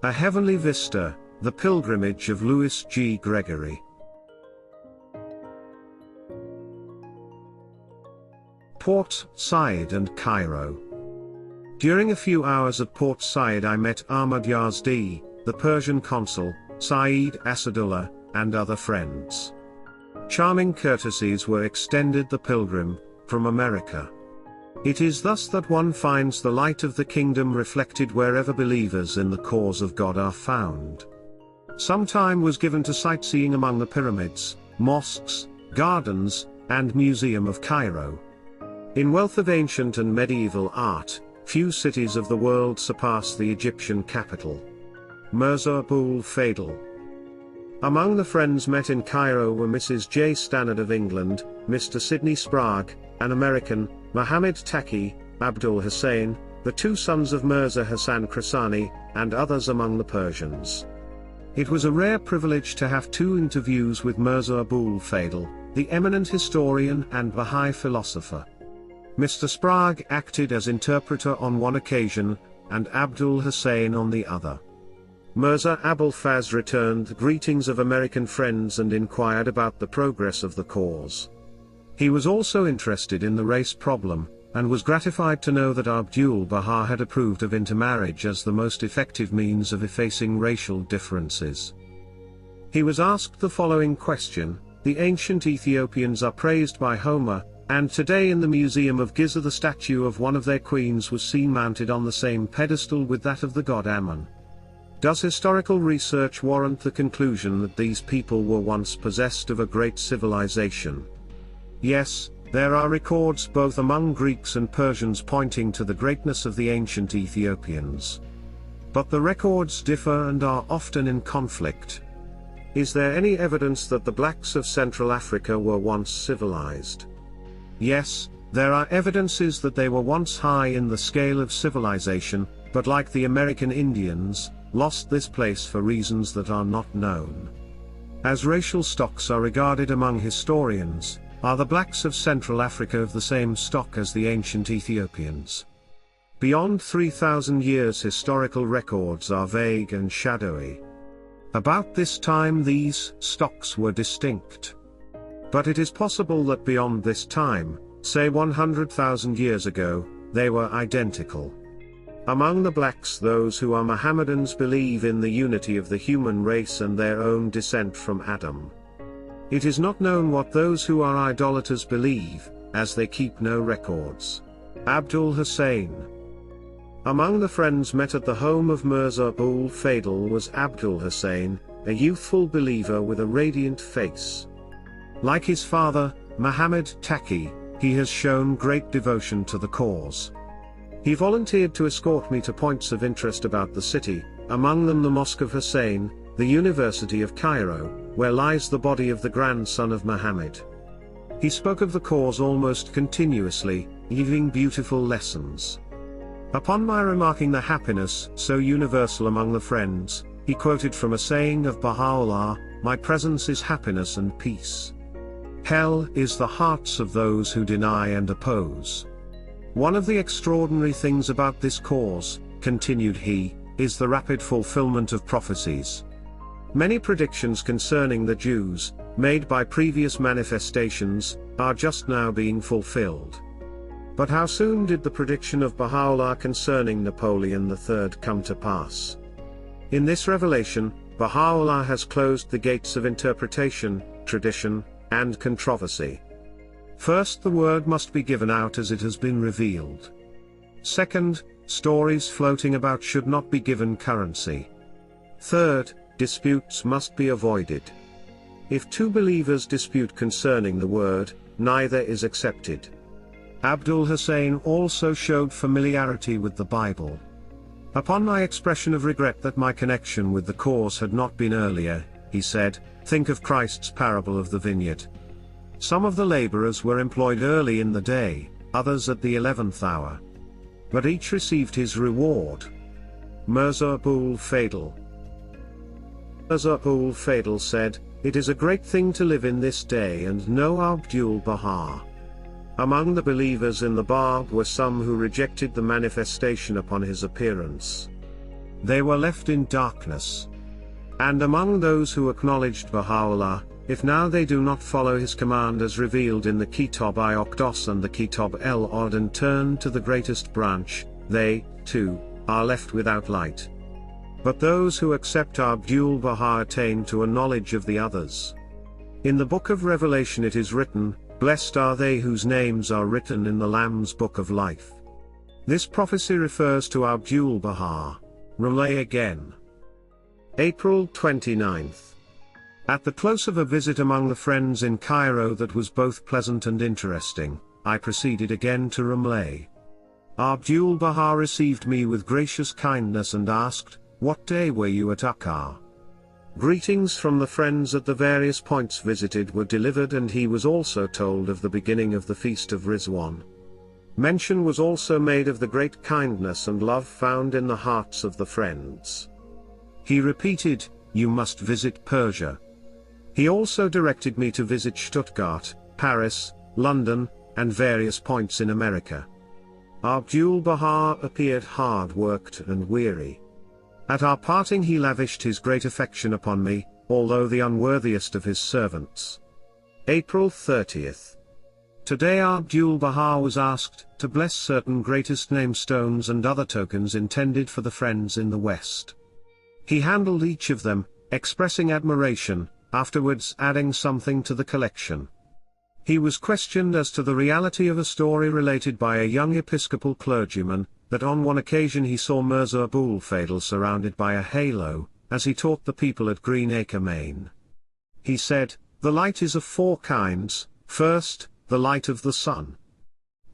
A Heavenly Vista, The Pilgrimage of Louis G. Gregory. Port Said and Cairo. During a few hours at Port Said I met Ahmad Yazdi, the Persian consul, Saeed Asadullah, and other friends. Charming courtesies were extended the pilgrim, from America. It is thus that one finds the light of the kingdom reflected wherever believers in the cause of God are found. Some time was given to sightseeing among the pyramids, mosques, gardens, and museum of Cairo. In wealth of ancient and medieval art, few cities of the world surpass the Egyptian capital. Mirza Abul-Fadl. Among the friends met in Cairo were Mrs. J. Stannard of England, Mr. Sidney Sprague, an American, Muhammad Taqi, Abdul Hussein, the two sons of Mirza Hassan Krasani, and others among the Persians. It was a rare privilege to have two interviews with Mirza Abul-Fadl, the eminent historian and Baha'i philosopher. Mr. Sprague acted as interpreter on one occasion, and Abdul Hussein on the other. Mirza Abul-Fadl returned the greetings of American friends and inquired about the progress of the cause. He was also interested in the race problem, and was gratified to know that Abdu'l-Baha had approved of intermarriage as the most effective means of effacing racial differences. He was asked the following question: the ancient Ethiopians are praised by Homer, and today in the Museum of Giza the statue of one of their queens was seen mounted on the same pedestal with that of the god Ammon. Does historical research warrant the conclusion that these people were once possessed of a great civilization? Yes, there are records both among Greeks and Persians pointing to the greatness of the ancient Ethiopians. But the records differ and are often in conflict. Is there any evidence that the blacks of Central Africa were once civilized? Yes, there are evidences that they were once high in the scale of civilization, but like the American Indians, lost this place for reasons that are not known. As racial stocks are regarded among historians, are the blacks of Central Africa of the same stock as the ancient Ethiopians? Beyond 3,000 years historical records are vague and shadowy. About this time these stocks were distinct. But it is possible that beyond this time, say 100,000 years ago, they were identical. Among the blacks, those who are Mohammedans believe in the unity of the human race and their own descent from Adam. It is not known what those who are idolaters believe, as they keep no records. Abdul Hussein. Among the friends met at the home of Mirza Abul-Fadl was Abdul Hussein, a youthful believer with a radiant face. Like his father, Muhammad Taqi, he has shown great devotion to the cause. He volunteered to escort me to points of interest about the city, among them the Mosque of Hussein, the University of Cairo, where lies the body of the grandson of Muhammad. He spoke of the cause almost continuously, giving beautiful lessons. Upon my remarking the happiness so universal among the friends, he quoted from a saying of Baha'u'llah, "My presence is happiness and peace. Hell is the hearts of those who deny and oppose." One of the extraordinary things about this cause, continued he, is the rapid fulfillment of prophecies. Many predictions concerning the Jews, made by previous manifestations, are just now being fulfilled. But how soon did the prediction of Baha'u'llah concerning Napoleon III come to pass? In this revelation, Baha'u'llah has closed the gates of interpretation, tradition, and controversy. First, the word must be given out as it has been revealed. Second, stories floating about should not be given currency. Third, disputes must be avoided. If two believers dispute concerning the word, neither is accepted. Abdul Hussein also showed familiarity with the Bible. Upon my expression of regret that my connection with the cause had not been earlier, he said, "Think of Christ's parable of the vineyard. Some of the laborers were employed early in the day, others at the 11th hour. But each received his reward." Mirza Abul-Fadl. Mirza Abul-Fadl said, "It is a great thing to live in this day and know Abdu'l-Baha." Among the believers in the Bab were some who rejected the manifestation upon his appearance. They were left in darkness. And among those who acknowledged Baha'u'llah, if now they do not follow his command as revealed in the Kitab-i Aqdas and the Kitab-el-Od and turn to the greatest branch, they, too, are left without light. But those who accept Abdu'l-Baha attain to a knowledge of the others. In the Book of Revelation it is written, "Blessed are they whose names are written in the Lamb's Book of Life." This prophecy refers to Abdu'l-Baha. Relay again. April 29th. At the close of a visit among the friends in Cairo that was both pleasant and interesting, I proceeded again to Ramleh. Abdu'l-Baha received me with gracious kindness and asked, "What day were you at Akka?" Greetings from the friends at the various points visited were delivered, and he was also told of the beginning of the Feast of Rizwan. Mention was also made of the great kindness and love found in the hearts of the friends. He repeated, "You must visit Persia." He also directed me to visit Stuttgart, Paris, London, and various points in America. Abdu'l-Baha appeared hard-worked and weary. At our parting he lavished his great affection upon me, although the unworthiest of his servants. April 30th. Today Abdu'l-Baha was asked to bless certain greatest namestones and other tokens intended for the friends in the West. He handled each of them, expressing admiration, afterwards adding something to the collection. He was questioned as to the reality of a story related by a young Episcopal clergyman, that on one occasion he saw Mirza Abul-Fadl surrounded by a halo, as he taught the people at Greenacre, Maine. He said, "The light is of four kinds. First, the light of the sun.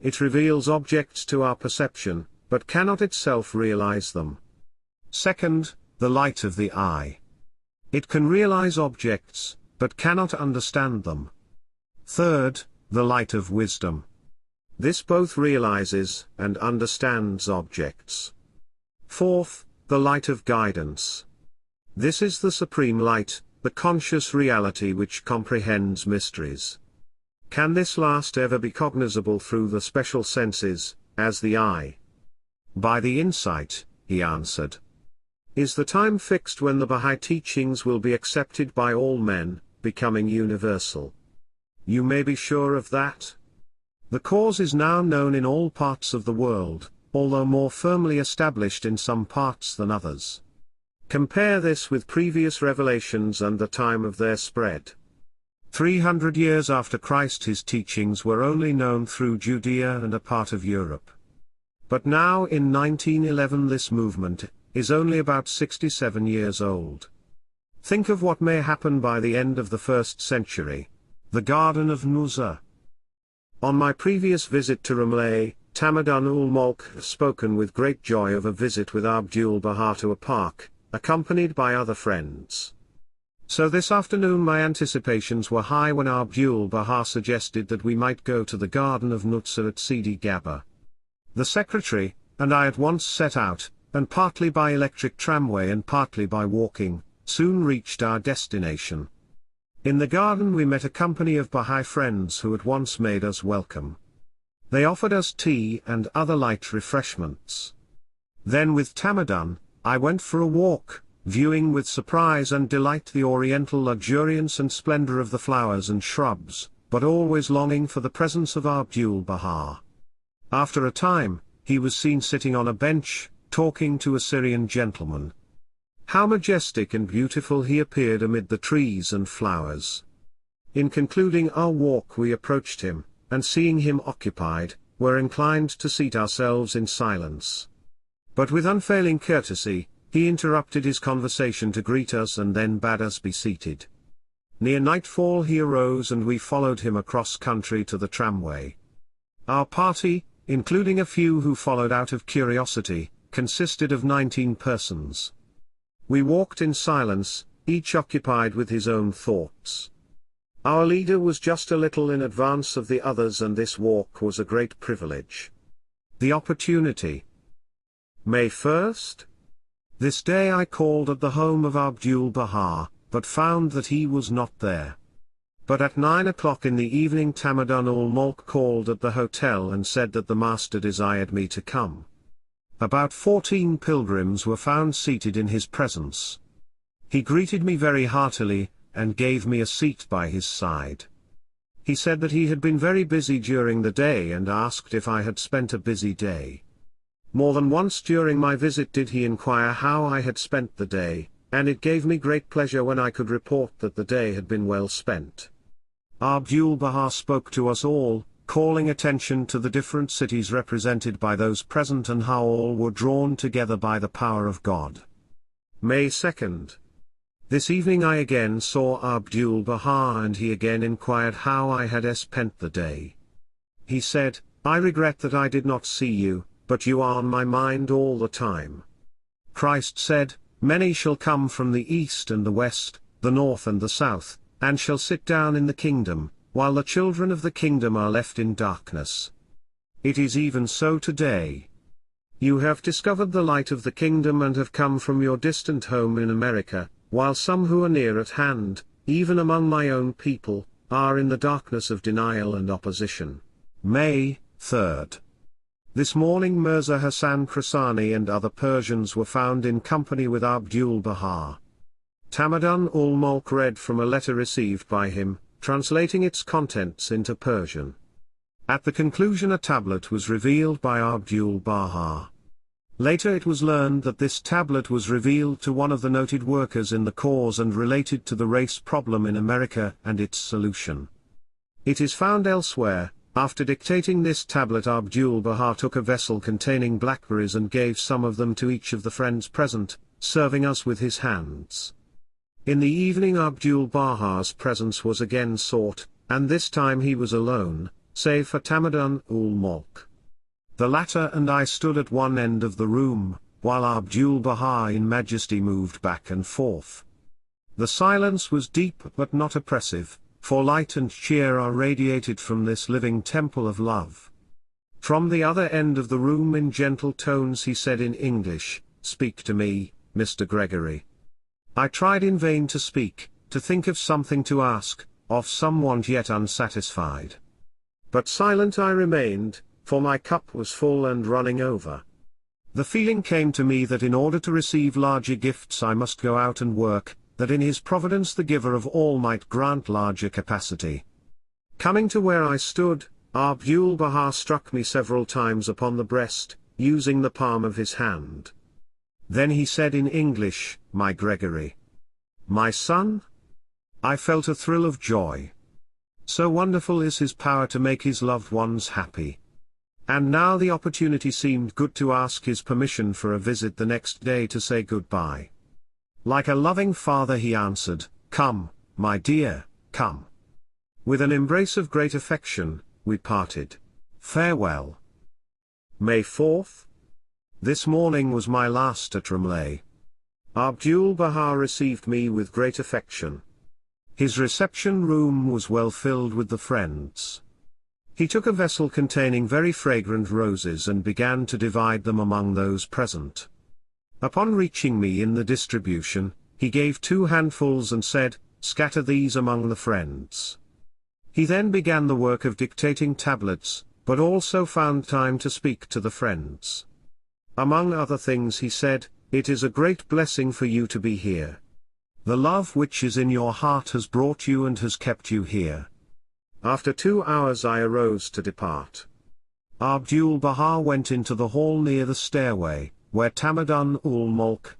It reveals objects to our perception, but cannot itself realize them. Second, the light of the eye. It can realize objects, but cannot understand them. Third, the light of wisdom. This both realizes and understands objects. Fourth, the light of guidance. This is the supreme light, the conscious reality which comprehends mysteries. Can this last ever be cognizable through the special senses, as the eye? By the insight," he answered. "Is the time fixed when the Baha'i teachings will be accepted by all men, becoming universal? You may be sure of that. The cause is now known in all parts of the world, although more firmly established in some parts than others. Compare this with previous revelations and the time of their spread. 300 years after Christ his teachings were only known through Judea and a part of Europe. But now in 1911 this movement is only about 67 years old. Think of what may happen by the end of the 1st century. The Garden of Nuzza." On my previous visit to Ramleh, Tamadan-ul-Mulk has spoken with great joy of a visit with Abdu'l-Baha to a park, accompanied by other friends. So this afternoon my anticipations were high when Abdu'l-Baha suggested that we might go to the Garden of Nuzza at Sidi Gaba. The secretary and I at once set out, and partly by electric tramway and partly by walking, soon reached our destination. In the garden we met a company of Baha'i friends who at once made us welcome. They offered us tea and other light refreshments. Then with Tamadan, I went for a walk, viewing with surprise and delight the oriental luxuriance and splendor of the flowers and shrubs, but always longing for the presence of Abdu'l-Baha. After a time, he was seen sitting on a bench, talking to a Syrian gentleman. How majestic and beautiful he appeared amid the trees and flowers. In concluding our walk we approached him, and seeing him occupied, were inclined to seat ourselves in silence. But with unfailing courtesy, he interrupted his conversation to greet us and then bade us be seated. Near nightfall he arose and we followed him across country to the tramway. Our party, including a few who followed out of curiosity, consisted of 19 persons. We walked in silence, each occupied with his own thoughts. Our leader was just a little in advance of the others, and this walk was a great privilege. The opportunity. May 1st? This day I called at the home of Abdu'l-Baha, but found that he was not there. But at 9 o'clock in the evening Tamadan-ul-Mulk called at the hotel and said that the master desired me to come. About 14 pilgrims were found seated in his presence. He greeted me very heartily, and gave me a seat by his side. He said that he had been very busy during the day and asked if I had spent a busy day. More than once during my visit did he inquire how I had spent the day, and it gave me great pleasure when I could report that the day had been well spent. Abdu'l-Baha spoke to us all, calling attention to the different cities represented by those present and how all were drawn together by the power of God. May 2nd. This evening I again saw Abdu'l-Baha and he again inquired how I had spent the day. He said, "I regret that I did not see you, but you are on my mind all the time." Christ said, "Many shall come from the east and the west, the north and the south, and shall sit down in the kingdom, while the children of the kingdom are left in darkness." It is even so today. You have discovered the light of the kingdom and have come from your distant home in America, while some who are near at hand, even among my own people, are in the darkness of denial and opposition. May 3rd. This morning Mirza Hassan Krasani and other Persians were found in company with Abdu'l-Baha. Tablets read from a letter received by him, translating its contents into Persian. At the conclusion a tablet was revealed by Abdu'l-Baha. Later it was learned that this tablet was revealed to one of the noted workers in the cause and related to the race problem in America and its solution. It is found elsewhere. After dictating this tablet, Abdu'l-Baha took a vessel containing blackberries and gave some of them to each of the friends present, serving us with his hands. In the evening Abdu'l-Baha's presence was again sought, and this time he was alone, save for Tablets. The latter and I stood at one end of the room, while Abdu'l-Baha in majesty moved back and forth. The silence was deep but not oppressive, for light and cheer are radiated from this living temple of love. From the other end of the room in gentle tones he said in English, "Speak to me, Mr. Gregory." I tried in vain to speak, to think of something to ask, of some want yet unsatisfied. But silent I remained, for my cup was full and running over. The feeling came to me that in order to receive larger gifts I must go out and work, that in his providence the giver of all might grant larger capacity. Coming to where I stood, Abdu'l-Baha struck me several times upon the breast, using the palm of his hand. Then he said in English, "My Gregory. My son?" I felt a thrill of joy. So wonderful is his power to make his loved ones happy. And now the opportunity seemed good to ask his permission for a visit the next day to say goodbye. Like a loving father he answered, "Come, my dear, come." With an embrace of great affection, we parted. Farewell. May 4th. This morning was my last at Ramleh. Abdu'l-Baha received me with great affection. His reception room was well filled with the friends. He took a vessel containing very fragrant roses and began to divide them among those present. Upon reaching me in the distribution, he gave 2 handfuls and said, "Scatter these among the friends." He then began the work of dictating tablets, but also found time to speak to the friends. Among other things he said, "It is a great blessing for you to be here. The love which is in your heart has brought you and has kept you here." After 2 hours I arose to depart. Abdu'l-Baha went into the hall near the stairway, where Tablets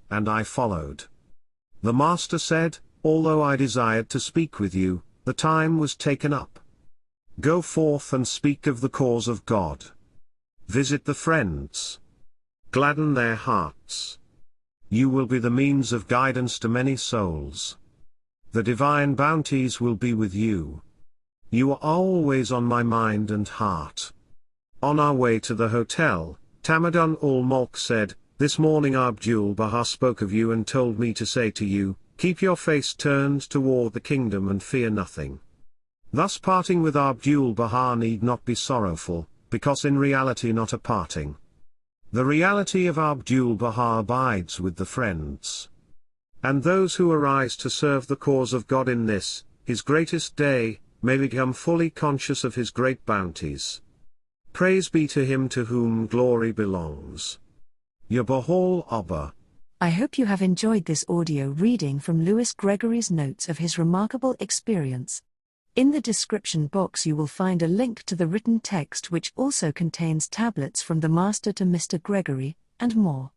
and I followed. The master said, "Although I desired to speak with you, the time was taken up. Go forth and speak of the cause of God. Visit the friends. Gladden their hearts. You will be the means of guidance to many souls. The divine bounties will be with you. You are always on my mind and heart." On our way to the hotel, Tablets said, "This morning Abdu'l-Baha spoke of you and told me to say to you, keep your face turned toward the kingdom and fear nothing." Thus parting with Abdu'l-Baha need not be sorrowful, because in reality not a parting. The reality of Abdu'l-Baha abides with the friends. And those who arise to serve the cause of God in this, his greatest day, may become fully conscious of his great bounties. Praise be to him to whom glory belongs. Ya Bahá'í. I hope you have enjoyed this audio reading from Louis Gregory's notes of his remarkable experience. In the description box you will find a link to the written text which also contains tablets from the Master to Mr. Gregory, and more.